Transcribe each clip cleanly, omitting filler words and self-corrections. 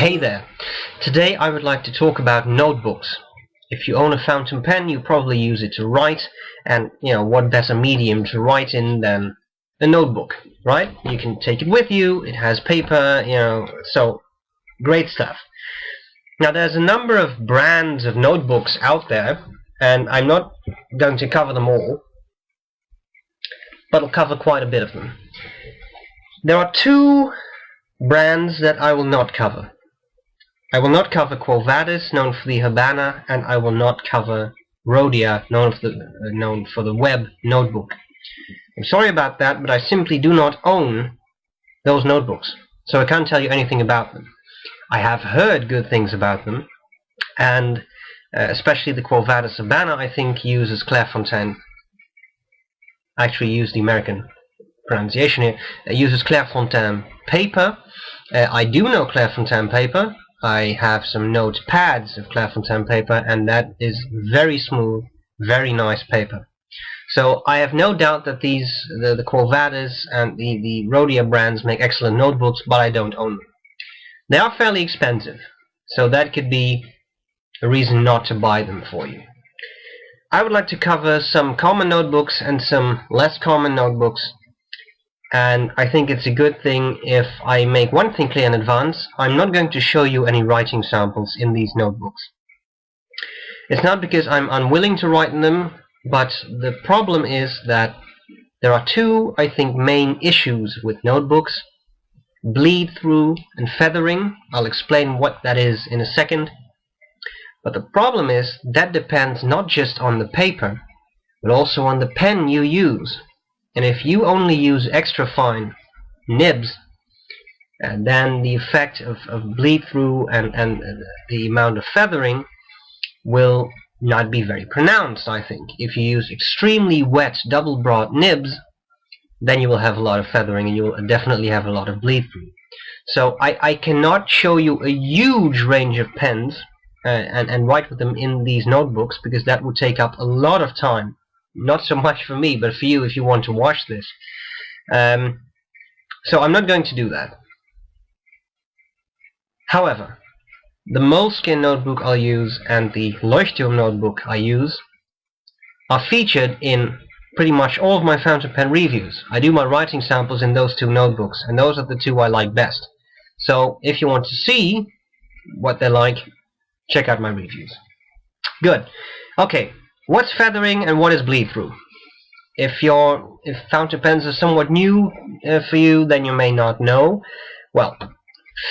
Hey there! Today I would like to talk about notebooks. If you own a fountain pen, you probably use it to write, and what better medium to write in than a notebook, right? You can take it with you, it has paper, so great stuff. Now there's a number of brands of notebooks out there, and I'm not going to cover them all, but I'll cover quite a bit of them. There are two brands that I will not cover. I will not cover Quo Vadis, known for the Habana, and I will not cover Rhodia, known for the web notebook. I'm sorry about that, but I simply do not own those notebooks, so I can't tell you anything about them. I have heard good things about them, and especially the Quo Vadis Habana, I think, uses Clairefontaine. I actually use the American pronunciation here. It uses Clairefontaine paper. I do know Clairefontaine paper. I have some notepads of Clairefontaine paper, and that is very smooth, very nice paper. So I have no doubt that the Quo Vadis and the Rhodia brands make excellent notebooks, but I don't own them. They are fairly expensive, so that could be a reason not to buy them for you. I would like to cover some common notebooks and some less common notebooks. And I think it's a good thing if I make one thing clear in advance. I'm not going to show you any writing samples in these notebooks. It's not because I'm unwilling to write in them, but the problem is that there are two, I think, main issues with notebooks: bleed through and feathering. I'll explain what that is in a second. But the problem is that depends not just on the paper, but also on the pen you use. And if you only use extra fine nibs, then the effect of bleed through and the amount of feathering will not be very pronounced, I think. If you use extremely wet double broad nibs, then you will have a lot of feathering and you will definitely have a lot of bleed through. So I cannot show you a huge range of pens and write with them in these notebooks, because that would take up a lot of time. Not so much for me, but for you if you want to watch this. So I'm not going to do that. However, the Moleskine notebook I'll use and the Leuchtturm notebook I use are featured in pretty much all of my fountain pen reviews. I do my writing samples in those two notebooks, and those are the two I like best. So if you want to see what they're like, check out my reviews. Good. Okay. What's feathering and what is bleed through? If fountain pens are somewhat new for you, then you may not know. Well,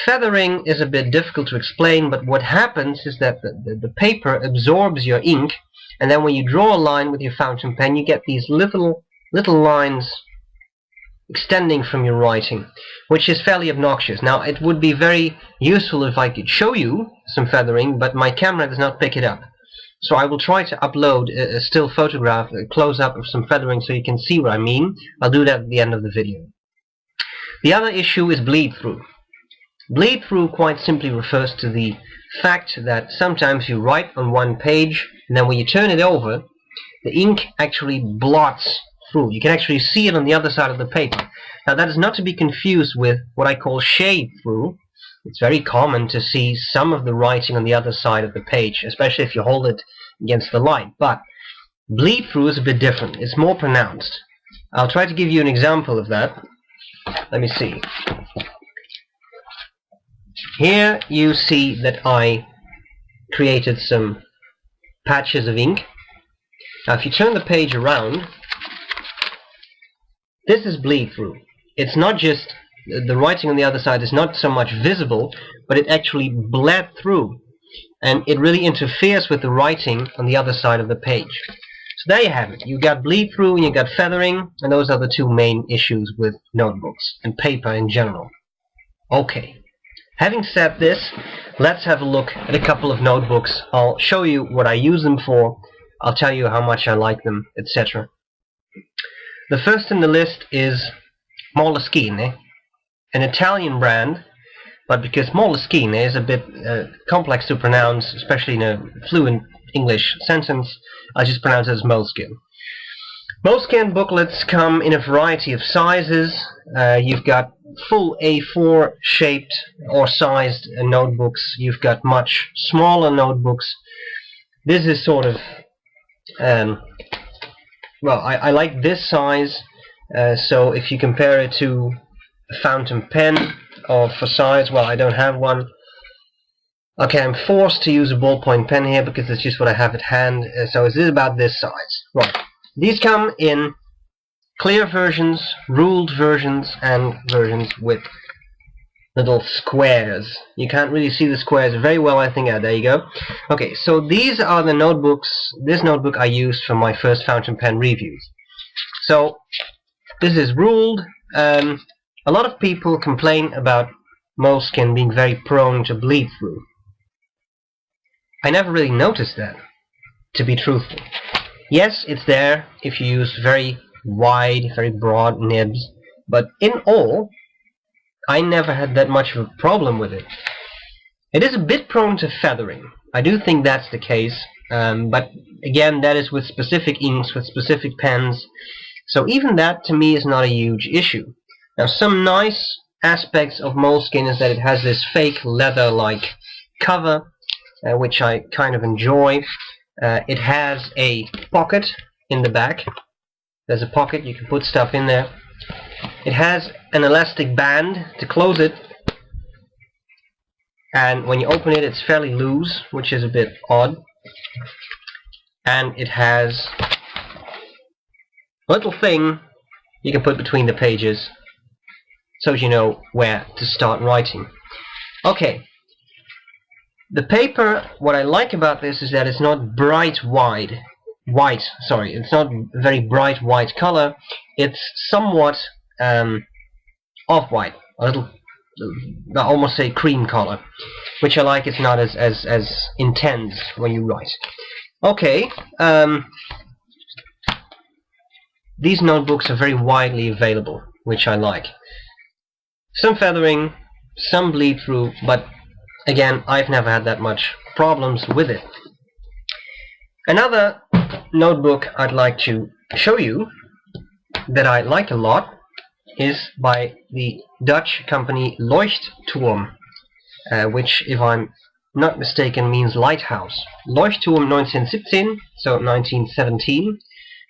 feathering is a bit difficult to explain, but what happens is that the paper absorbs your ink, and then when you draw a line with your fountain pen, you get these little lines extending from your writing, which is fairly obnoxious. Now, it would be very useful if I could show you some feathering, but my camera does not pick it up. So I will try to upload a still photograph, a close-up of some feathering, so you can see what I mean. I'll do that at the end of the video. The other issue is bleed-through. Bleed-through quite simply refers to the fact that sometimes you write on one page, and then when you turn it over, the ink actually blots through. You can actually see it on the other side of the paper. Now that is not to be confused with what I call shade-through. It's very common to see some of the writing on the other side of the page, especially if you hold it against the light. But bleed through is a bit different. It's more pronounced. I'll try to give you an example of that. Let me see. Here you see that I created some patches of ink. Now if you turn the page around, this is bleed through. It's not just the writing on the other side is not so much visible, but it actually bled through, and it really interferes with the writing on the other side of the page. So there you have it. You got bleed through and you got feathering, and those are the two main issues with notebooks and paper in general. Okay, having said this, let's have a look at a couple of notebooks. I'll show you what I use them for, I'll tell you how much I like them, etc. The first in the list is Moleskine, an Italian brand, but because Moleskine is a bit complex to pronounce, especially in a fluent English sentence, I just pronounce it as Moleskine. Moleskine booklets come in a variety of sizes. You've got full A4 shaped or sized notebooks. You've got much smaller notebooks. This is sort of, well, I like this size. So if you compare it to a fountain pen or for size, well, I don't have one. Okay, I'm forced to use a ballpoint pen here because it's just what I have at hand. So it is about this size. Right. These come in clear versions, ruled versions, and versions with little squares. You can't really see the squares very well, I think. There you go. Okay, so these are the notebooks. This notebook I used for my first fountain pen reviews. So this is ruled. A lot of people complain about Moleskine being very prone to bleed through. I never really noticed that, to be truthful. Yes, it's there if you use very wide, very broad nibs, but in all, I never had that much of a problem with it. It is a bit prone to feathering. I do think that's the case, but again, that is with specific inks, with specific pens, so even that to me is not a huge issue. Now, some nice aspects of Moleskine is that it has this fake leather-like cover, which I kind of enjoy. It has a pocket in the back. There's a pocket, you can put stuff in there. It has an elastic band to close it, and when you open it, it's fairly loose, which is a bit odd. And it has a little thing you can put between the pages so you know where to start writing. Okay. The paper, what I like about this is that it's not bright white, it's not very bright white color. It's somewhat off-white, a little, I almost say cream color, which I like. It's not as intense when you write. Okay, these notebooks are very widely available, which I like. Some feathering, some bleed through, but again, I've never had that much problems with it. Another notebook I'd like to show you that I like a lot is by the Dutch company Leuchtturm, which, if I'm not mistaken, means lighthouse. Leuchtturm 1917, so 1917.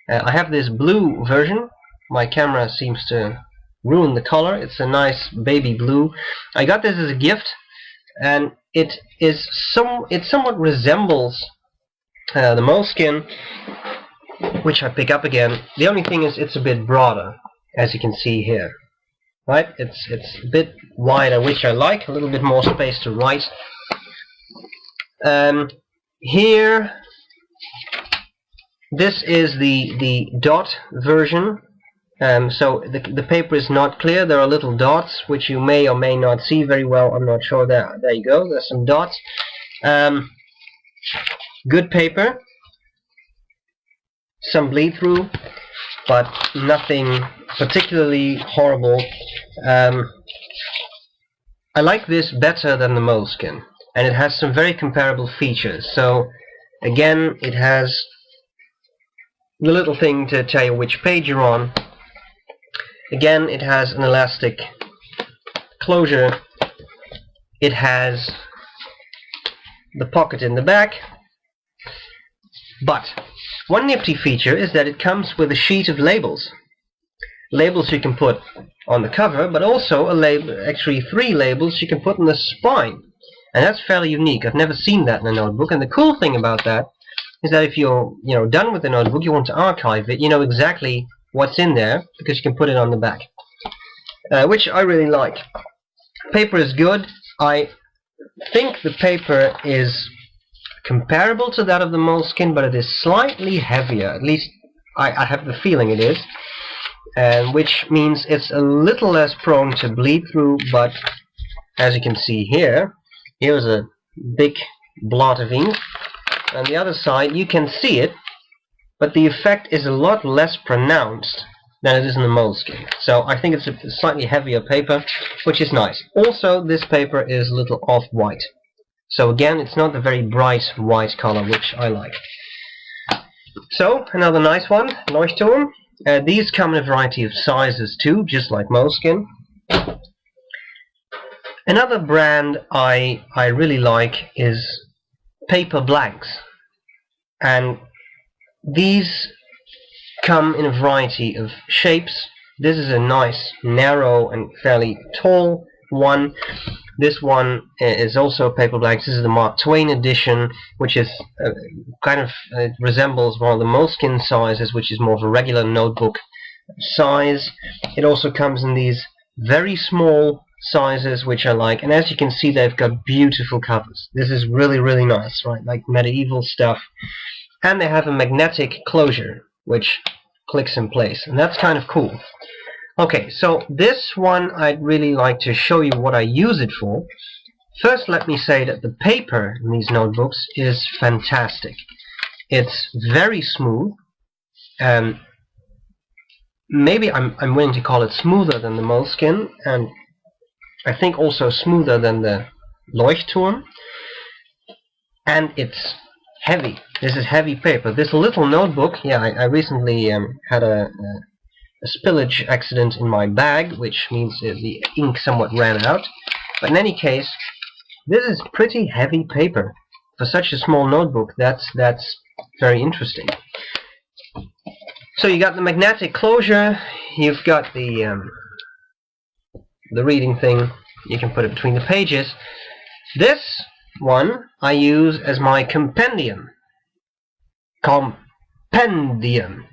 I have this blue version. My camera seems to ruin the color. It's a nice baby blue. I got this as a gift, and it somewhat resembles the Moleskine, which I pick up again. The only thing is it's a bit broader, as you can see here. Right? It's a bit wider, which I like. A little bit more space to write. Here, this is the dot version. So the paper is not clear. There are little dots which you may or may not see very well. I'm not sure. There you go. There's some dots. Good paper. Some bleed through, but nothing particularly horrible. I like this better than the Moleskine, and it has some very comparable features. So again, it has the little thing to tell you which page you're on. Again, it has an elastic closure. It has the pocket in the back. But one nifty feature is that it comes with a sheet of labels. Labels you can put on the cover, but also a label, actually 3 labels you can put on the spine. And that's fairly unique. I've never seen that in a notebook. And the cool thing about that is that if you're done with the notebook, you want to archive it, you know exactly what's in there, because you can put it on the back, which I really like. Paper is good. I think the paper is comparable to that of the Moleskine, but it is slightly heavier. At least I have the feeling it is, which means it's a little less prone to bleed through. But as you can see here, here's a big blot of ink. On the other side, you can see it, but the effect is a lot less pronounced than it is in the Moleskine. So I think it's a slightly heavier paper, which is nice. Also, this paper is a little off-white. So again, it's not a very bright white color, which I like. So, another nice one, Leuchtturm. These come in a variety of sizes too, just like Moleskine. Another brand I really like is PaperBlanks, and these come in a variety of shapes. This is a nice, narrow, and fairly tall one. This one is also PaperBlanks. This is the Mark Twain edition, which is it resembles one of the Moleskine sizes, which is more of a regular notebook size. It also comes in these very small sizes, which I like, and as you can see, they've got beautiful covers. This is really, really nice, right? Like medieval stuff. And they have a magnetic closure, which clicks in place, and that's kind of cool. Okay, so this one I'd really like to show you what I use it for. First, let me say that the paper in these notebooks is fantastic. It's very smooth, and maybe I'm willing to call it smoother than the Moleskine, and I think also smoother than the Leuchtturm. And it's heavy. This is heavy paper. This little notebook, yeah, I recently had a spillage accident in my bag, which means the ink somewhat ran out. But in any case, this is pretty heavy paper for such a small notebook. That's very interesting. So you got the magnetic closure. You've got the reading thing. You can put it between the pages. This one I use as my compendium. Compendium.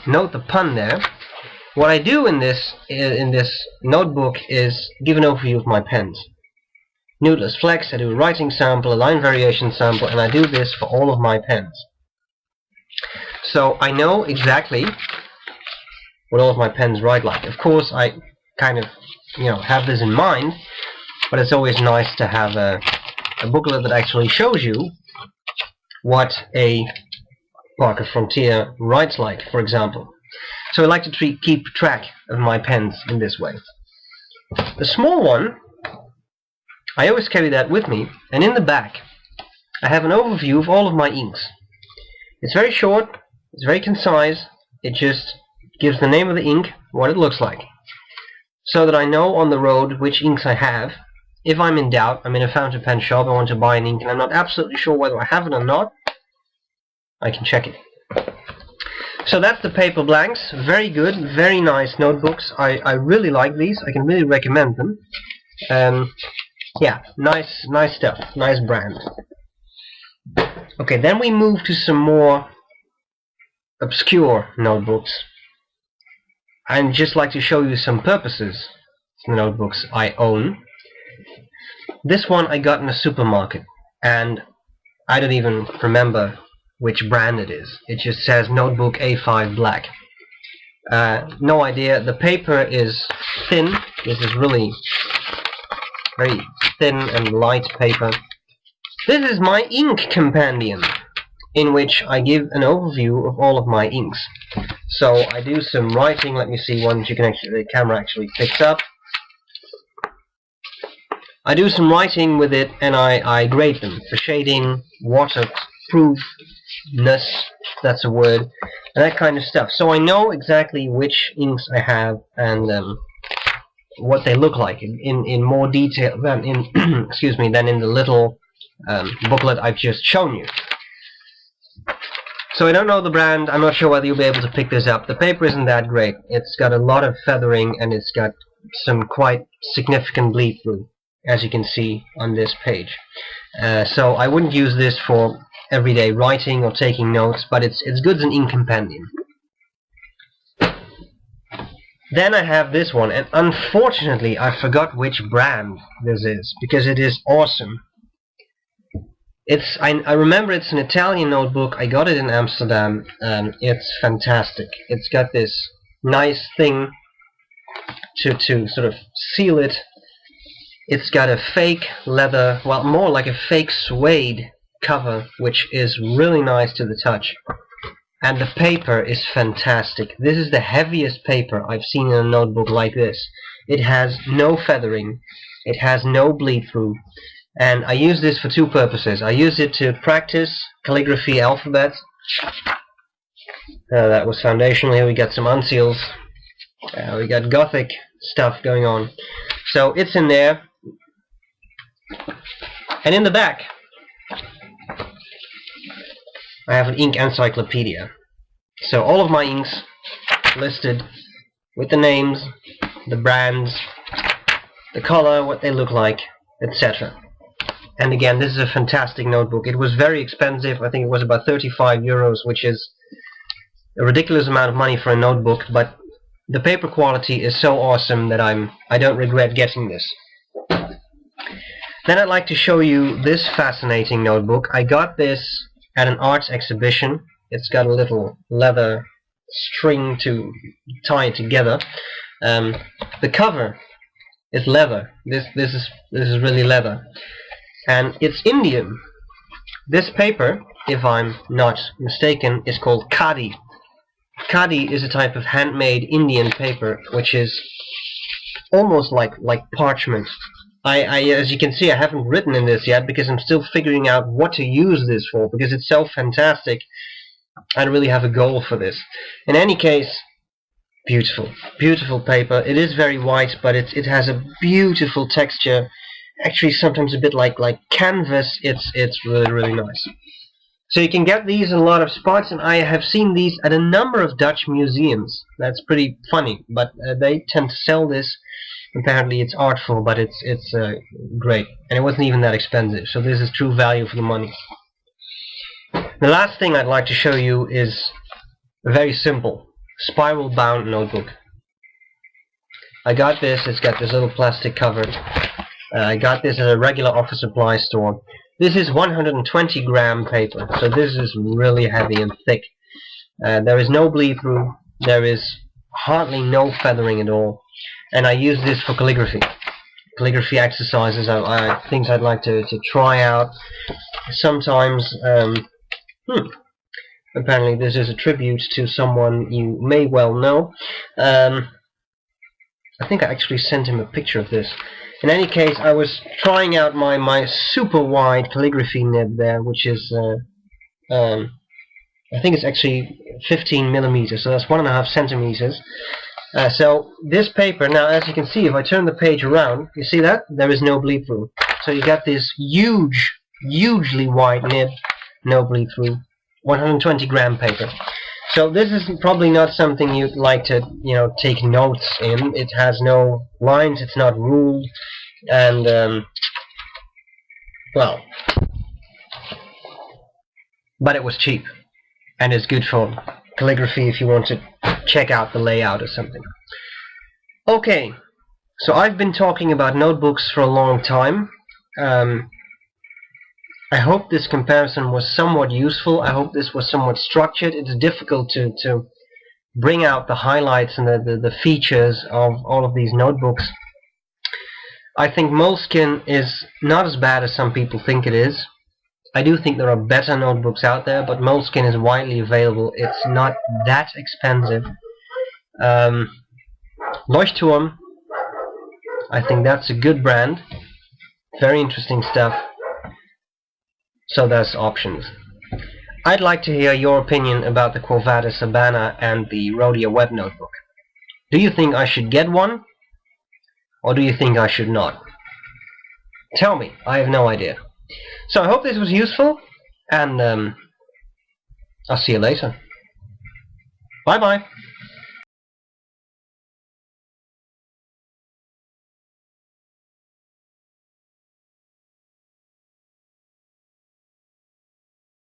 Note the pun there. What I do in this notebook is give an overview of my pens. Nudeless Flex, I do a writing sample, a line variation sample, and I do this for all of my pens. So I know exactly what all of my pens write like. Of course, I kind of have this in mind, but it's always nice to have a booklet that actually shows you what a Parker Frontier writes like, for example. So I like to keep track of my pens in this way. The small one, I always carry that with me, and in the back I have an overview of all of my inks. It's very short, it's very concise, it just gives the name of the ink, what it looks like, so that I know on the road which inks I have. If I'm in doubt, I'm in a fountain pen shop, I want to buy an ink and I'm not absolutely sure whether I have it or not, I can check it. So that's the PaperBlanks. Very good, very nice notebooks. I really like these. I can really recommend them. Yeah, nice stuff. Nice brand. Okay, then we move to some more obscure notebooks. I'd just like to show you some purposes of the notebooks I own. This one I got in a supermarket, and I don't even remember which brand it is. It just says Notebook A5 Black. No idea. The paper is thin. This is really very thin and light paper. This is my ink compendium, in which I give an overview of all of my inks. So I do some writing. Let me see one that the camera actually picks up. I do some writing with it, and I grade them for shading, waterproofness, that's a word, and that kind of stuff. So I know exactly which inks I have and what they look like in more detail than in than in the little booklet I've just shown you. So I don't know the brand. I'm not sure whether you'll be able to pick this up. The paper isn't that great. It's got a lot of feathering, and it's got some quite significant bleed through, as you can see on this page. So I wouldn't use this for everyday writing or taking notes, but it's good as an ink compendium. Then I have this one, and unfortunately I forgot which brand this is, because it is awesome. I remember it's an Italian notebook. I got it in Amsterdam, and it's fantastic. It's got this nice thing to sort of seal it. It's got a fake leather, well, more like a fake suede cover, which is really nice to the touch. And the paper is fantastic. This is the heaviest paper I've seen in a notebook like this. It has no feathering. It has no bleed through. And I use this for two purposes. I use it to practice calligraphy alphabet. That was foundational. Here we got some unseals. We got gothic stuff going on. So it's in there. And in the back, I have an ink encyclopedia. So all of my inks listed with the names, the brands, the color, what they look like, etc. And again, this is a fantastic notebook. It was very expensive. I think it was about 35 euros, which is a ridiculous amount of money for a notebook, but the paper quality is so awesome that I don't regret getting this. Then I'd like to show you this fascinating notebook. I got this at an arts exhibition. It's got a little leather string to tie it together. The cover is leather. This is really leather, and it's Indian. This paper, if I'm not mistaken, is called Khadi. Khadi is a type of handmade Indian paper, which is almost like parchment. As you can see, I haven't written in this yet because I'm still figuring out what to use this for, because it's so fantastic. I don't really have a goal for this. In any case, beautiful, beautiful paper. It is very white, but it has a beautiful texture. Actually, sometimes a bit like canvas. It's really nice. So you can get these in a lot of spots, and I have seen these at a number of Dutch museums. That's pretty funny, but they tend to sell this. Apparently it's artful, but it's great, and it wasn't even that expensive, so this is true value for the money. The last thing I'd like to show you is a very simple spiral bound notebook. I got this. It's got this little plastic cover. I got this at a regular office supply store. This is 120 gram paper, so this is really heavy and thick. There is no bleed through. There is hardly no feathering at all. And I use this for calligraphy exercises, things I'd like to try out. Sometimes, apparently this is a tribute to someone you may well know. I think I actually sent him a picture of this. In any case, I was trying out my super wide calligraphy nib there, which is, I think it's actually 15 millimeters, so that's 1.5 centimeters. So this paper, now as you can see, if I turn the page around, you see that? There is no bleed through. So you got this hugely wide nib, no bleed through, 120 gram paper. So this is probably not something you'd like to, take notes in. It has no lines, it's not ruled, and, well, but it was cheap, and it's good for calligraphy if you want to check out the layout or something. Okay, so I've been talking about notebooks for a long time. I hope this comparison was somewhat useful. I hope this was somewhat structured. It's difficult to bring out the highlights and the features of all of these notebooks. I think Moleskine is not as bad as some people think it is. I do think there are better notebooks out there, but Moleskine is widely available. It's not that expensive. Leuchtturm, I think that's a good brand. Very interesting stuff. So there's options. I'd like to hear your opinion about the Quo Vadis Urbana and the Rhodia Web Notebook. Do you think I should get one? Or do you think I should not? Tell me, I have no idea. So I hope this was useful, and I'll see you later. Bye bye.